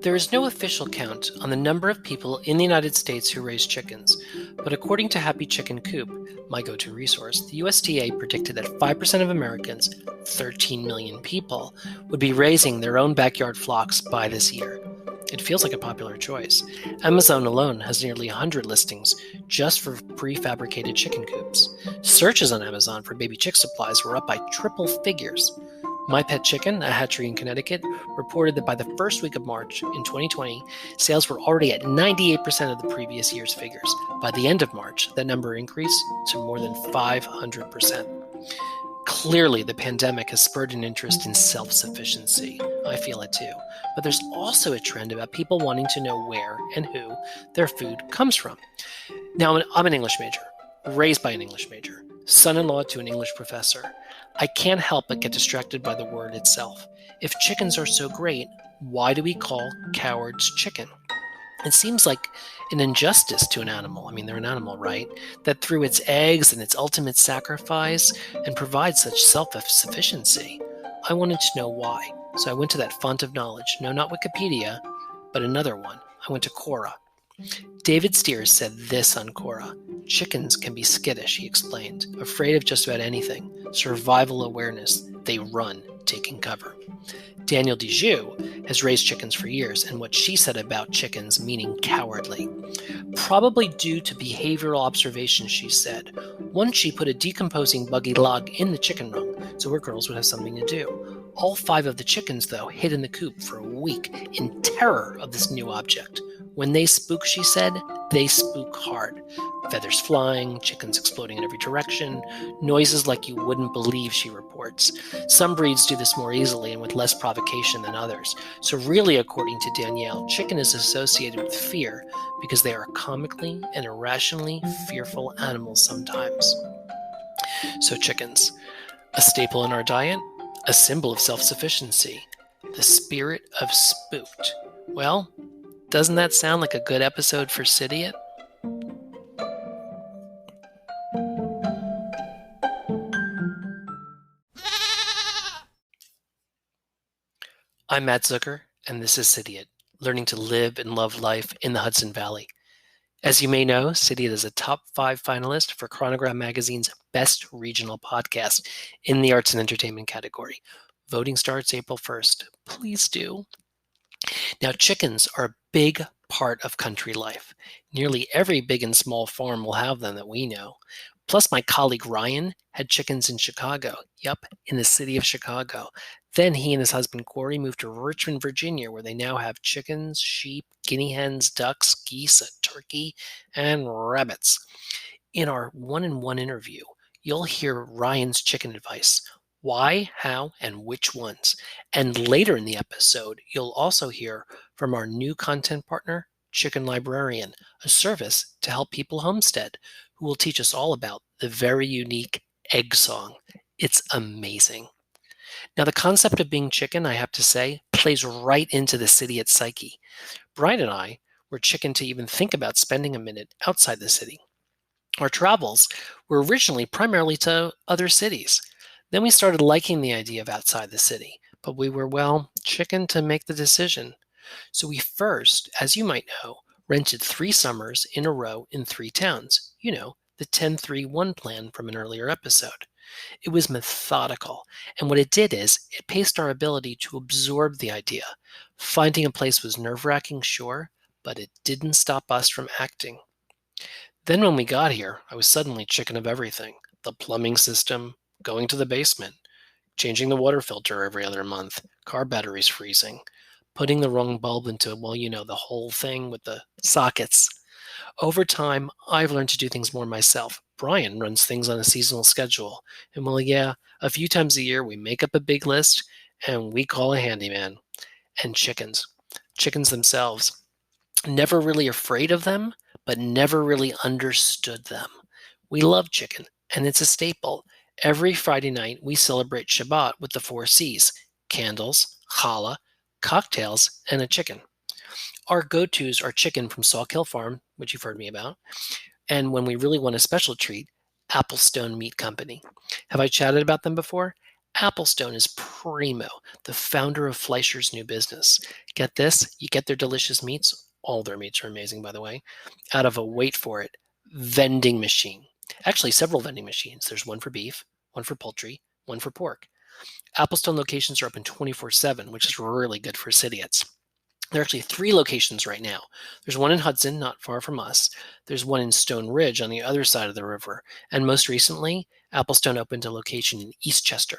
There is no official count on the number of people in the United States who raise chickens, but according to Happy Chicken Coop, my go-to resource, the USDA predicted that 5% of Americans, 13 million people, would be raising their own backyard flocks by this year. It feels like a popular choice. Amazon alone has nearly 100 listings just for prefabricated chicken coops. Searches on Amazon for baby chick supplies were up by triple figures. My Pet Chicken, a hatchery in Connecticut, reported that by the first week of March in 2020, sales were already at 98% of the previous year's figures. By the end of March, that number increased to more than 500%. Clearly, the pandemic has spurred an interest in self-sufficiency. I feel it too. But there's also a trend about people wanting to know where and who their food comes from. Now, I'm an English major, raised by an English major, son-in-law to an English professor. I can't help but get distracted by the word itself. If chickens are so great, why do we call cowards chicken? It seems like an injustice to an animal. I mean, they're an animal, right? That through its eggs and its ultimate sacrifice and provides such self-sufficiency. I wanted to know why. So I went to that font of knowledge. No, not Wikipedia, but another one. I went to Quora. David Steers said this on Quora. Chickens can be skittish, he explained, afraid of just about anything. Survival awareness. They run, taking cover. Daniel Dijou has raised chickens for years, and what she said about chickens meaning cowardly. Probably due to behavioral observations, she said. Once she put a decomposing buggy log in the chicken run, so her girls would have something to do. All 5 of the chickens, though, hid in the coop for a week in terror of this new object. When they spook, she said, they spook hard. Feathers flying, chickens exploding in every direction, noises like you wouldn't believe, she reports. Some breeds do this more easily and with less provocation than others. So really, according to Danielle, chicken is associated with fear because they are comically and irrationally fearful animals sometimes. So chickens, a staple in our diet, a symbol of self-sufficiency, the spirit of spooked. Well, doesn't that sound like a good episode for Cidiot? I'm Matt Zucker, and this is Cidiot, learning to live and love life in the Hudson Valley. As you may know, Cidiot is a top 5 finalist for Chronograph Magazine's Best Regional Podcast in the Arts and Entertainment category. Voting starts April 1st. Please do. Now, chickens are a big part of country life. Nearly every big and small farm will have them that we know. Plus, my colleague Ryan had chickens in Chicago. Yup, in the city of Chicago. Then he and his husband Corey moved to Richmond, Virginia, where they now have chickens, sheep, guinea hens, ducks, geese, a turkey, and rabbits. In our one-on-one interview, you'll hear Ryan's chicken advice. Why, how, and which ones. And later in the episode, you'll also hear from our new content partner, Chicken Librarian, a service to help people homestead, who will teach us all about the very unique egg song. It's amazing. Now, the concept of being chicken, I have to say, plays right into the Cidiot psyche. Brian and I were chicken to even think about spending a minute outside the city. Our travels were originally primarily to other cities. Then we started liking the idea of outside the city, but we were, chicken to make the decision. So we first, as you might know, rented 3 summers in a row in 3 towns. You know, the 10-3-1 plan from an earlier episode. It was methodical, and what it did is it paced our ability to absorb the idea. Finding a place was nerve-wracking, sure, but it didn't stop us from acting. Then when we got here, I was suddenly chicken of everything. The plumbing system, going to the basement, changing the water filter every other month, car batteries freezing, putting the wrong bulb into, the whole thing with the sockets. Over time, I've learned to do things more myself. Brian runs things on a seasonal schedule. And a few times a year we make up a big list and we call a handyman. And chickens. Chickens themselves. Never really afraid of them, but never really understood them. We love chicken, and it's a staple. Every Friday night we celebrate Shabbat with the 4 C's: candles, challah, cocktails, and a chicken. Our go-tos are chicken from Sawkill Farm, which you've heard me about, and when we really want a special treat, Applestone Meat Company. Have I chatted about them before? Applestone is primo, the founder of Fleischer's New Business. Get this, you get their delicious meats, all their meats are amazing, by the way, out of a, wait for it, vending machine. Actually, several vending machines. There's one for beef, one for poultry, one for pork. Applestone locations are open 24/7, which is really good for Cidiots. There are actually 3 locations right now. There's one in Hudson, not far from us. There's one in Stone Ridge on the other side of the river. And most recently, Applestone opened a location in Eastchester.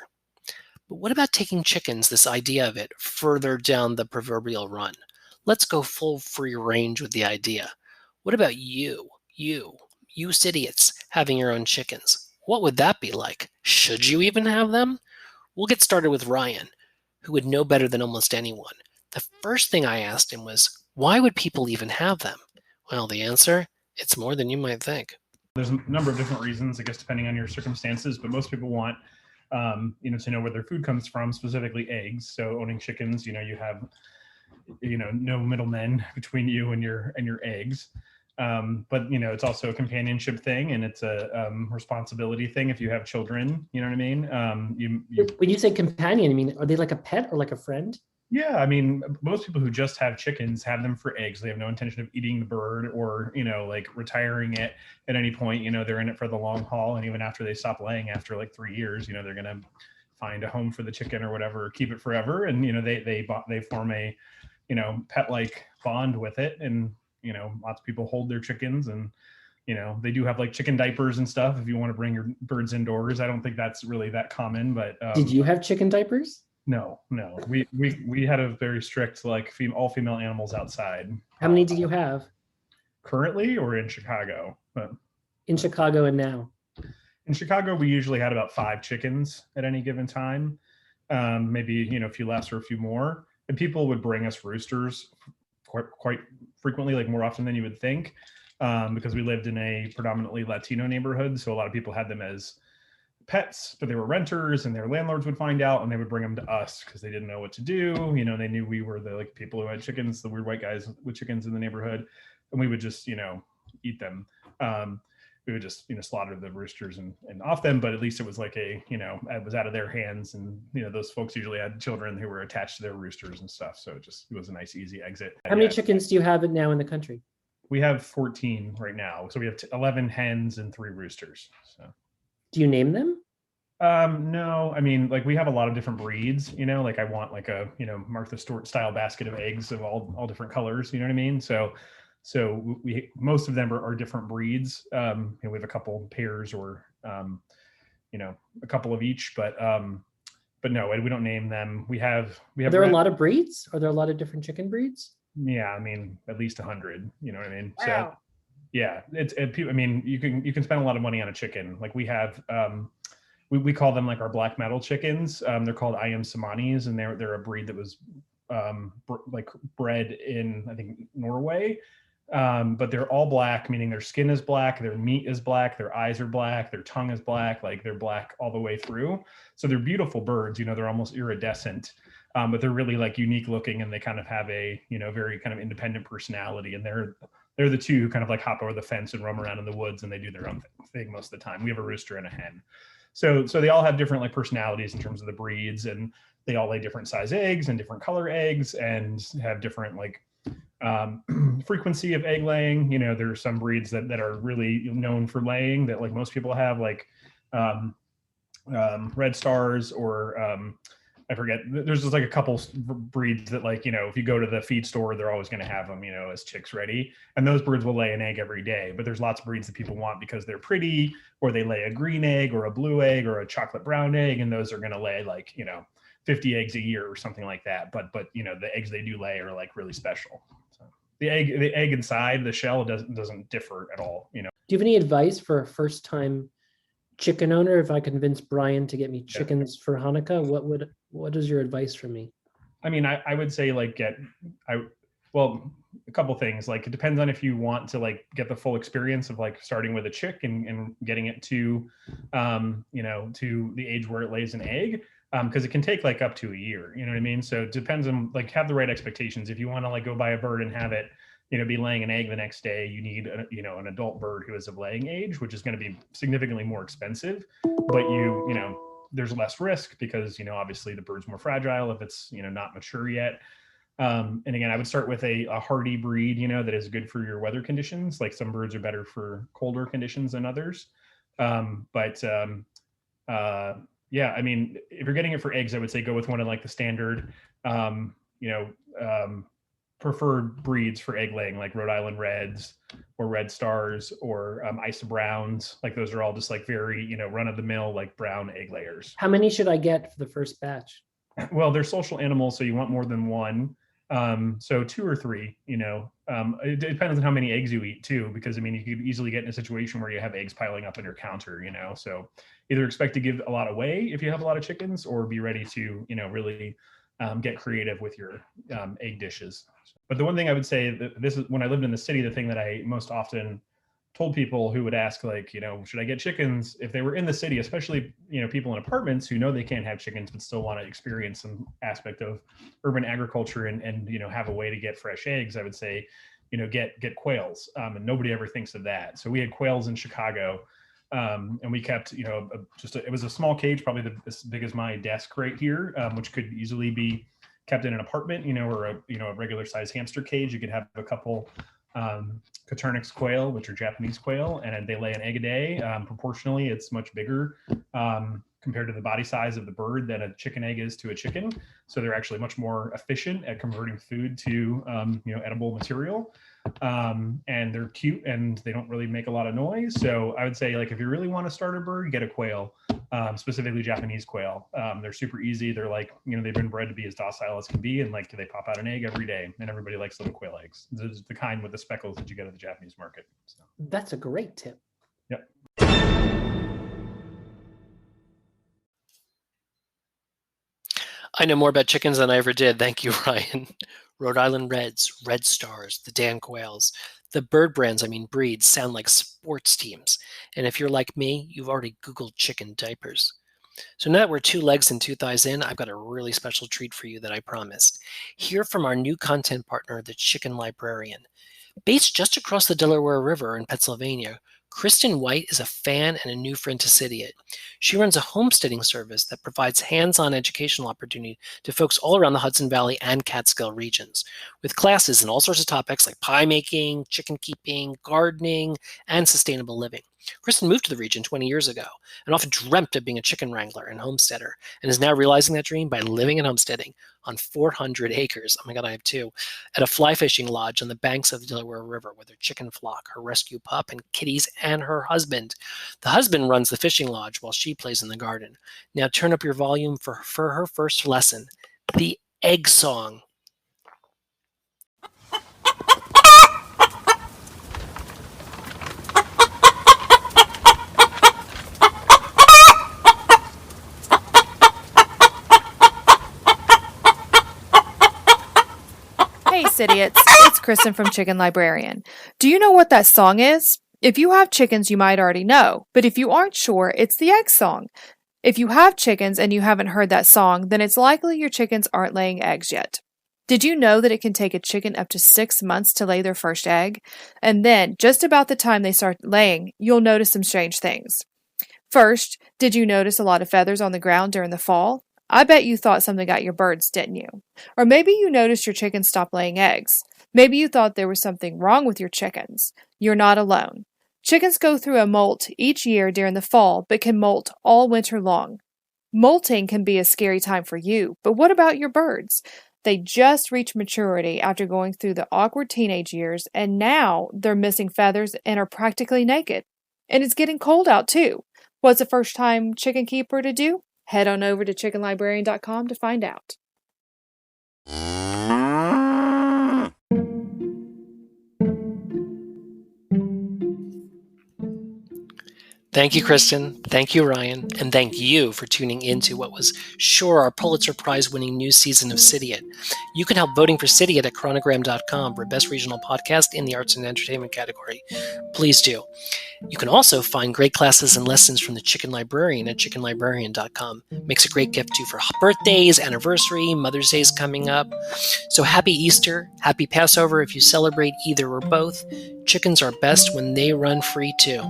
But what about taking chickens, this idea of it, further down the proverbial run? Let's go full free range with the idea. What about you Cidiots, having your own chickens? What would that be like? Should you even have them? We'll get started with Ryan, who would know better than almost anyone. The first thing I asked him was, why would people even have them? Well, the answer, it's more than you might think. There's a number of different reasons, I guess, depending on your circumstances, but most people want, to know where their food comes from, specifically eggs. So owning chickens, you have, no middlemen between you and your eggs. But it's also a companionship thing, and it's a responsibility thing if you have children. You know what I mean? When you say companion, I mean, are they like a pet or like a friend? Yeah, I mean, most people who just have chickens have them for eggs. They have no intention of eating the bird or, like retiring it at any point. They're in it for the long haul. And even after they stop laying after like 3 years, they're going to find a home for the chicken or whatever, keep it forever. And, they form a, pet-like bond with it. And, lots of people hold their chickens, and, they do have like chicken diapers and stuff if you want to bring your birds indoors. I don't think that's really that common, but. Did you have chicken diapers? No. We had a very strict, like, all female animals outside. How many do you have? Currently, or in Chicago? In Chicago and now? In Chicago, we usually had about 5 chickens at any given time. Maybe, a few less or a few more. And people would bring us roosters quite frequently, like more often than you would think, because we lived in a predominantly Latino neighborhood. So a lot of people had them as pets, but they were renters, and their landlords would find out and they would bring them to us because they didn't know what to do. They knew we were the people who had chickens, the weird white guys with chickens in the neighborhood, and we would just eat them. We would just slaughter the roosters and off them, but at least it was like it was out of their hands, and those folks usually had children who were attached to their roosters and stuff, so it was a nice easy exit. How many chickens do you have now in the country? We have 14 right now, so we have 11 hens and 3 roosters. So do you name them? No, I mean, like, we have a lot of different breeds, like I want like a, Martha Stewart style basket of eggs of all different colors, you know what I mean? So we, most of them are different breeds. We have a couple pairs or, a couple of each, but no, we don't name them. Are there a lot of breeds? Are there a lot of different chicken breeds? Yeah. I mean, at least 100, you know what I mean? Wow. So yeah, I mean, you can spend a lot of money on a chicken. Like, we have, we call them like our black metal chickens. They're called I am Samanis, and they're a breed that was bred in, I think, Norway. But they're all black, meaning their skin is black, their meat is black, their eyes are black, their tongue is black, like they're black all the way through. So they're beautiful birds, they're almost iridescent, but they're really like unique looking, and they kind of have a, very kind of independent personality. And they're the two who kind of like hop over the fence and roam around in the woods, and they do their own thing most of the time. We have a rooster and a hen. So they all have different like personalities in terms of the breeds, and they all lay different size eggs and different color eggs, and have different like frequency of egg laying. There are some breeds that are really known for laying that like most people have, like Red Stars, or I forget. There's just like a couple breeds that, like, if you go to the feed store, they're always going to have them, as chicks ready. And those birds will lay an egg every day. But there's lots of breeds that people want because they're pretty, or they lay a green egg or a blue egg or a chocolate brown egg. And those are going to lay like, 50 eggs a year or something like that. But the eggs they do lay are like really special. So the egg inside the shell doesn't differ at all. Do you have any advice for a first time chicken owner? If I convince Brian to get me chickens for Hanukkah, what is your advice for me? I mean, I would say like well, a couple things. Like, it depends on if you want to like get the full experience of like starting with a chick and getting it to, to the age where it lays an egg. Because it can take like up to a year, you know what I mean? So it depends on, like, have the right expectations. If you want to like go buy a bird and have it, be laying an egg the next day, you need an adult bird who is of laying age, which is going to be significantly more expensive. But there's less risk because, obviously the bird's more fragile if it's, not mature yet. And again, I would start with a hardy breed, that is good for your weather conditions. Like some birds are better for colder conditions than others. Yeah, I mean, if you're getting it for eggs, I would say go with one of like the standard, preferred breeds for egg laying, like Rhode Island Reds or Red Stars or Isa Browns. Like those are all just like very, run of the mill, like brown egg layers. How many should I get for the first batch? Well, they're social animals, so you want more than one. So 2 or 3, it depends on how many eggs you eat too, because I mean, you could easily get in a situation where you have eggs piling up on your counter, so either expect to give a lot away if you have a lot of chickens, or be ready to, really get creative with your egg dishes. But the one thing I would say that this is when I lived in the city, the thing that I most often told people who would ask, like, should I get chickens, if they were in the city, especially, people in apartments who know they can't have chickens but still want to experience some aspect of urban agriculture and have a way to get fresh eggs, I would say, get quails. And nobody ever thinks of that. So we had quails in Chicago, and we kept, it was a small cage, probably as big as my desk right here, which could easily be kept in an apartment, or a regular size hamster cage. You could have a couple Coturnix quail, which are Japanese quail, and they lay an egg a day. Proportionally, it's much bigger compared to the body size of the bird than a chicken egg is to a chicken. So they're actually much more efficient at converting food to edible material. And they're cute and they don't really make a lot of noise. So I would say, like, if you really want to start a bird, get a quail, specifically Japanese quail. They're super easy. They're like, they've been bred to be as docile as can be, and like they pop out an egg every day, and everybody likes little quail eggs. It's the kind with the speckles that you get at the Japanese market. So. That's a great tip. Yep. I know more about chickens than I ever did. Thank you, Ryan. Rhode Island Reds, Red Stars, the Dan Quails. The bird brands, breeds, sound like sports teams. And if you're like me, you've already Googled chicken diapers. So now that we're 2 legs and 2 thighs in, I've got a really special treat for you that I promised. Hear from our new content partner, the Chicken Librarian. Based just across the Delaware River in Pennsylvania, Kristen White is a fan and a new friend to Cidiot. She runs a homesteading service that provides hands-on educational opportunity to folks all around the Hudson Valley and Catskill regions, with classes in all sorts of topics like pie making, chicken keeping, gardening, and sustainable living. Kristen moved to the region 20 years ago and often dreamt of being a chicken wrangler and homesteader, and is now realizing that dream by living and homesteading on 400 acres. Oh my God, I have 2, at a fly fishing lodge on the banks of the Delaware River with her chicken flock, her rescue pup and kitties, and her husband. The husband runs the fishing lodge while she plays in the garden. Now turn up your volume for her first lesson, the egg song. Hey Cidiots, it's Kristen from Chicken Librarian. Do you know what that song is? If you have chickens, you might already know, but if you aren't sure, it's the egg song. If you have chickens and you haven't heard that song, then it's likely your chickens aren't laying eggs yet. Did you know that it can take a chicken up to 6 months to lay their first egg? And then, just about the time they start laying, you'll notice some strange things. First, did you notice a lot of feathers on the ground during the fall? I bet you thought something got your birds, didn't you? Or maybe you noticed your chickens stopped laying eggs. Maybe you thought there was something wrong with your chickens. You're not alone. Chickens go through a molt each year during the fall, but can molt all winter long. Molting can be a scary time for you, but what about your birds? They just reached maturity after going through the awkward teenage years, and now they're missing feathers and are practically naked. And it's getting cold out too. What's a first-time chicken keeper to do? Head on over to chickenlibrarian.com to find out. Thank you, Kristen. Thank you, Ryan. And thank you for tuning into what was sure our Pulitzer Prize-winning new season of Cidiot. You can help voting for Cidiot at chronogram.com for Best Regional Podcast in the Arts and Entertainment category. Please do. You can also find great classes and lessons from the Chicken Librarian at chickenlibrarian.com. Makes a great gift too for birthdays, anniversary, Mother's Day is coming up. So happy Easter, happy Passover if you celebrate either or both. Chickens are best when they run free too.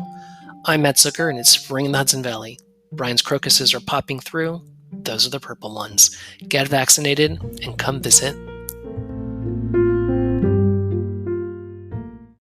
I'm Matt Zucker, and it's spring in the Hudson Valley. Brian's crocuses are popping through. Those are the purple ones. Get vaccinated and come visit